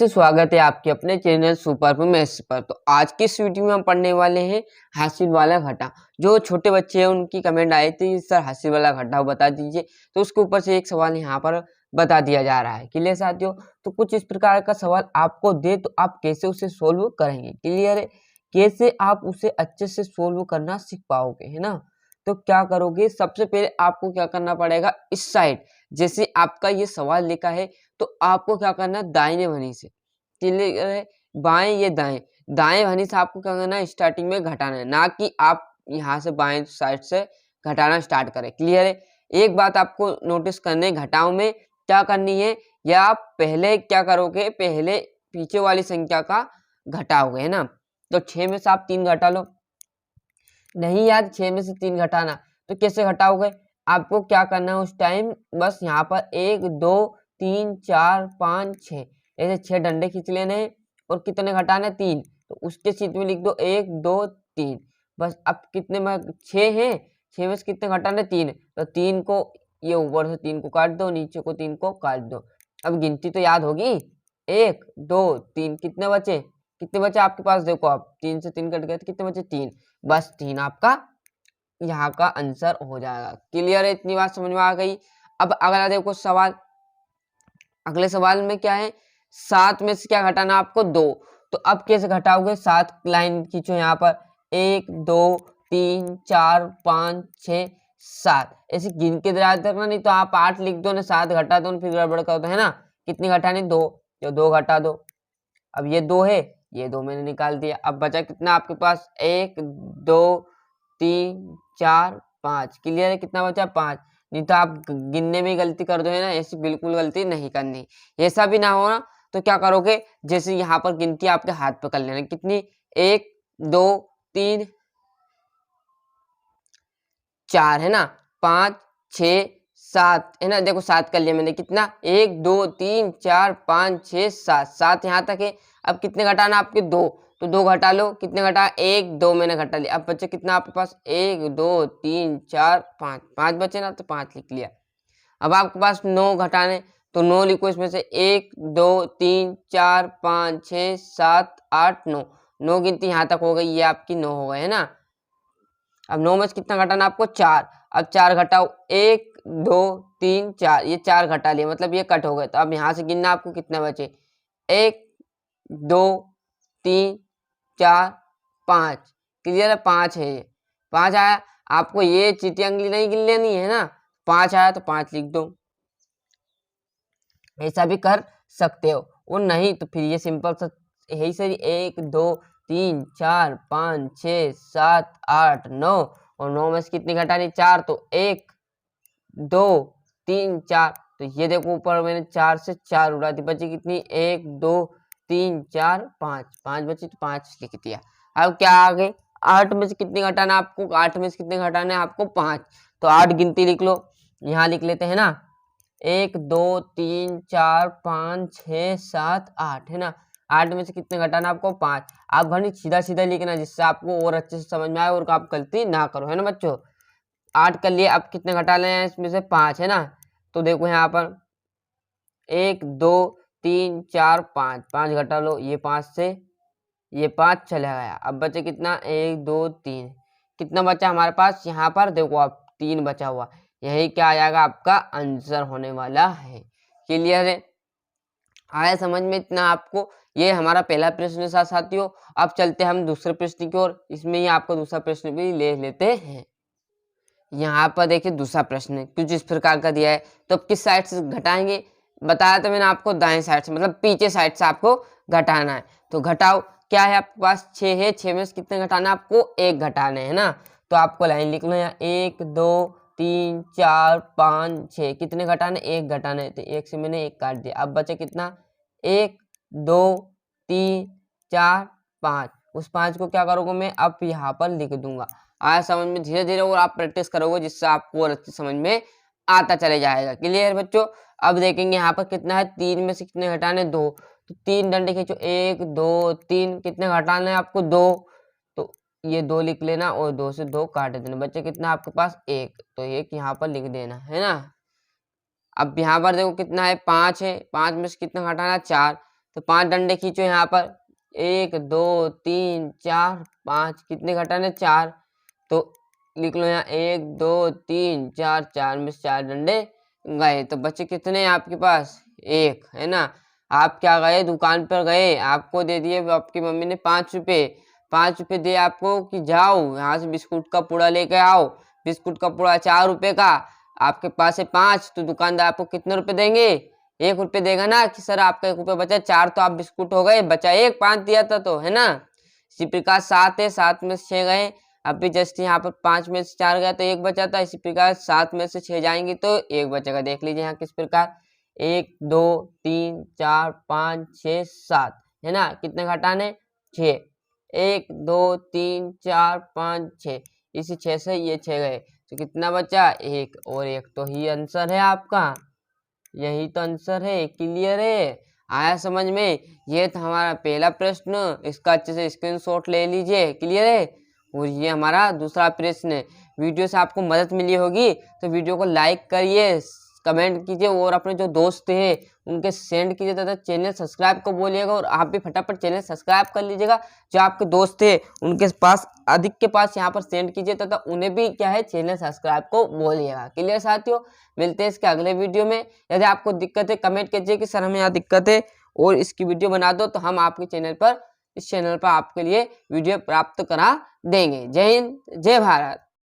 से स्वागत है आपके अपने चैनल सुपर मैथ्स पर। तो आज की इस वीडियो में हम पढ़ने वाले हैं हासिल वाला घटा। जो छोटे बच्चे हैं उनकी कमेंट आए थे सर हासिल वाला घटा बता दीजिए, तो उसके ऊपर से एक सवाल यहाँ पर बता दिया जा रहा है। क्लियर साथियों? तो कुछ इस प्रकार का सवाल आपको दे तो आप कैसे उसे सोल्व करेंगे। क्लियर है? कैसे आप उसे अच्छे से सोल्व करना सीख पाओगे, है ना। तो क्या करोगे, सबसे पहले आपको क्या करना पड़ेगा, इस साइड जैसे आपका ये सवाल लिखा है तो आपको क्या करना है, दाहिने भनी से, क्लियर है, बाएं ये दाएं, दाएं भनी से आपको क्या करना है, स्टार्टिंग में घटाना है, ना कि आप यहाँ से बाएं साइड से घटाना स्टार्ट करें। क्लियर है? एक बात आपको नोटिस करने, घटाओ में क्या करनी है, या आप पहले क्या करोगे, पहले पीछे वाली संख्या का घटाओगे, है ना। तो 6 में से आप 3 घटा लो, नहीं याद 6 में से 3 घटाना, तो कैसे घटाओगे, आपको क्या करना है उस टाइम, बस यहाँ पर 1 2 3 4 5 6 ऐसे 6 डंडे खींच लेने हैं और कितने घटाने, 3। तो उसके सीट में लिख दो 1 2 3। बस अब कितने में 6 हैं, 6 में से कितने घटाने, 3। तो 3 को ये ऊपर से 3 को काट दो, नीचे को 3 को काट दो। अब गिनती तो याद होगी, 1 2 3, कितने बचे, कितने बचे आपके पास, देखो आप 3 से 3 कट गए तो कितने बचे, 3। बस 3 आपका यहाँ का आंसर हो जाएगा। क्लियर है? इतनी बात समझ में आ गई। अब अगला देखो सवाल, अगले सवाल में क्या है, 7 में से क्या घटाना आपको, 2। तो अब कैसे घटाओगे, 7 लाइन खींचो यहाँ पर, 1 2 3 4 5 6 7 ऐसे गिन के दराज तक ना, नहीं तो आप 8 लिख दो ना, 7 घटा दो फिर गड़बड़ कर दो, है ना। कितनी घटानी, 2, तो 2 घटा दो। अब ये 2 है, ये 2 मैंने निकाल दिया। अब बचा कितना आपके पास, 1 2 3 4 5। क्लियर है? कितना बचा, 5। नहीं तो आप गिनने में गलती कर दो, है ना, ऐसी बिल्कुल गलती नहीं करनी। ऐसा भी ना हो ना, तो क्या करोगे, जैसे यहाँ पर गिनती आपके हाथ पे कर लेना, कितनी, 1 2 3 4, है ना, 5 6 7, है ना। देखो 7 कर लिया मैंने, कितना, 1 2 3 4 5 6 7, 7 यहाँ तक है। अब कितने घटाना आपके, 2, तो 2 घटा लो, कितने घटा, 1 2 मैंने घटा लिया। अब बचे कितना आपके पास, 1 2 3 4 5, 5 बचे ना, तो 5 लिख लिया। अब आपके पास 9 घटाने, तो 9 लिखो, इसमें से 1 2 3 4 5 6 7 8 9, 9 गिनती यहाँ तक हो गई, ये आपकी 9 हो गए, है ना। अब 9 में से कितना घटाना आपको, 4। अब 4 घटाओ, 1 2 3 4, ये 4 घटा लिए, मतलब ये कट हो गए। तो अब यहाँ से गिनना आपको कितने बचे, 1 2 3 4 5। क्लियर है? 5 है, ये 5 आया। आपको ये चीटी अंगली नहीं गिन लेनी है ना, 5 आया तो 5 लिख दो, ऐसा भी कर सकते हो। और नहीं तो फिर ये सिंपल सा यही सही, 1 2 3 4 5 6 7 8 9, और 9 में से कितनी घटानी, 4। तो 1 2 3 4, तो ये देखो ऊपर मैंने 4 से 4 उड़ा दी, बची कितनी, 1 2 3 4 5, 5 बची तो 5 लिख दिया। अब क्या आगे, 8 में से कितनी घटाना आपको, 8 में से कितने घटाना है आपको, 5। तो 8 गिनती लिख लो, यहाँ लिख लेते हैं ना, 1 2 3 4 5 6 7 8, है ना। 8 में से कितने घटाना आपको, 5। आप गणित सीधा सीधा लिखना, जिससे आपको और अच्छे से समझ में आए और आप गलती ना करो, है ना बच्चों। 8 कर लिए, अब कितने घटा लें हैं, इसमें से 5, है ना। तो देखो यहाँ पर 1 2 3 4 5, 5 घटा लो, ये 5 से ये 5 चला गया। अब बचे कितना, 1 2 3, कितना बचा हमारे पास, यहाँ पर देखो आप 3 बचा हुआ, यही क्या आ जाएगा आपका आंसर होने वाला है। क्लियर है? आया समझ में इतना आपको। ये हमारा पहला प्रश्न था साथियों। अब चलते हम दूसरे प्रश्न की ओर, इसमें ही आपको दूसरा प्रश्न भी ले लेते हैं। यहाँ पर देखिए दूसरा प्रश्न कुछ इस प्रकार का दिया है, तो किस साइड से घटाएंगे, बताया तो मैंने आपको दाएं साइड से, मतलब पीछे साइड से आपको घटाना है। तो घटाओ, क्या है आपके पास, 6 है, 6 में से कितने घटाना आपको, 1 घटाने, है ना। तो आपको लाइन लिख लो यहाँ, 1 2 3 4 5 6, कितने घटाने, 1 घटाने, तो 1 से मैंने 1 काट दिया। अब बचे कितना, 1 2 3 4 5, उस 5 को क्या करोगे मैं अब यहाँ पर लिख दूंगा। आया समझ में, धीरे धीरे और आप प्रैक्टिस करोगे, जिससे आपको और अच्छी समझ में आता चले जाएगा। क्लियर बच्चों? अब देखेंगे यहाँ पर कितना है, 3 में से कितने घटाने, 2। तो 3 डंडे खींचो, 1 2 3, कितने घटाने हैं आपको, 2। तो ये 2 लिख लेना और 2 से 2 काट देना, बच्चे कितना आपके पास, 1। तो 1 यहाँ पर लिख देना, है ना। अब यहाँ पर देखो कितना है, 5 है, 5 में से कितना घटाना, 4। तो 5 डंडे खींचो यहाँ पर, 1 2 3 4 5, कितने घटाने 4, तो लिख लो यहाँ 1 2 3 4, 4 में से 4 डंडे गए, तो बचे कितने आपके पास 1, है ना। आप क्या गए, दुकान पर गए, आपको दे दिए आपकी मम्मी ने 5 रुपये, 5 रुपये दे आपको कि जाओ यहाँ से बिस्कुट का पूड़ा लेके आओ, बिस्कुट का पूड़ा 4 रुपये का, आपके पास है 5, तो दुकानदार आपको कितने रुपए देंगे, 1 रुपये देगा ना, कि सर आपका 1 रुपये बचा, 4 तो आप बिस्कुट हो गए, बचा 1, 5 दिया था तो, है ना। इसी प्रकार 7 है, 7 में से 6 गए, अब भी जस्ट यहाँ पर 5 में से 4 गया तो 1 बचा था, इसी प्रकार 7 में से 6 जाएंगे तो 1 बचेगा। देख लीजिए यहाँ किस प्रकार, 1 2 3 4 5 6 7, है ना, कितने घटाने 6, 1 2 3 4 5 6, इसी 6 से ये 6 गए, तो कितना बचा 1 और 1, तो ही आंसर है आपका, यही तो आंसर है। क्लियर है, आया समझ में। ये था हमारा पहला प्रश्न, इसका अच्छे से स्क्रीनशॉट ले लीजिए। क्लियर है, और ये हमारा दूसरा प्रश्न है। वीडियो से आपको मदद मिली होगी तो वीडियो को लाइक करिए, कमेंट कीजिए और अपने जो दोस्त हैं उनके सेंड कीजिए, तथा चैनल सब्सक्राइब को बोलिएगा, और आप भी फटाफट चैनल सब्सक्राइब कर लीजिएगा। जो आपके दोस्त हैं उनके पास, अधिक के पास यहाँ पर सेंड कीजिए, तथा उन्हें भी क्या है, चैनल सब्सक्राइब को बोलिएगा। क्लियर साथियों, मिलते हैं इसके अगले वीडियो में। यदि आपको दिक्कत है कमेंट कीजिए कि सर हमें यहाँ दिक्कत है और इसकी वीडियो बना दो, तो हम आपके चैनल पर, इस चैनल पर आपके लिए वीडियो प्राप्त करा देंगे। जय हिंद, जय भारत।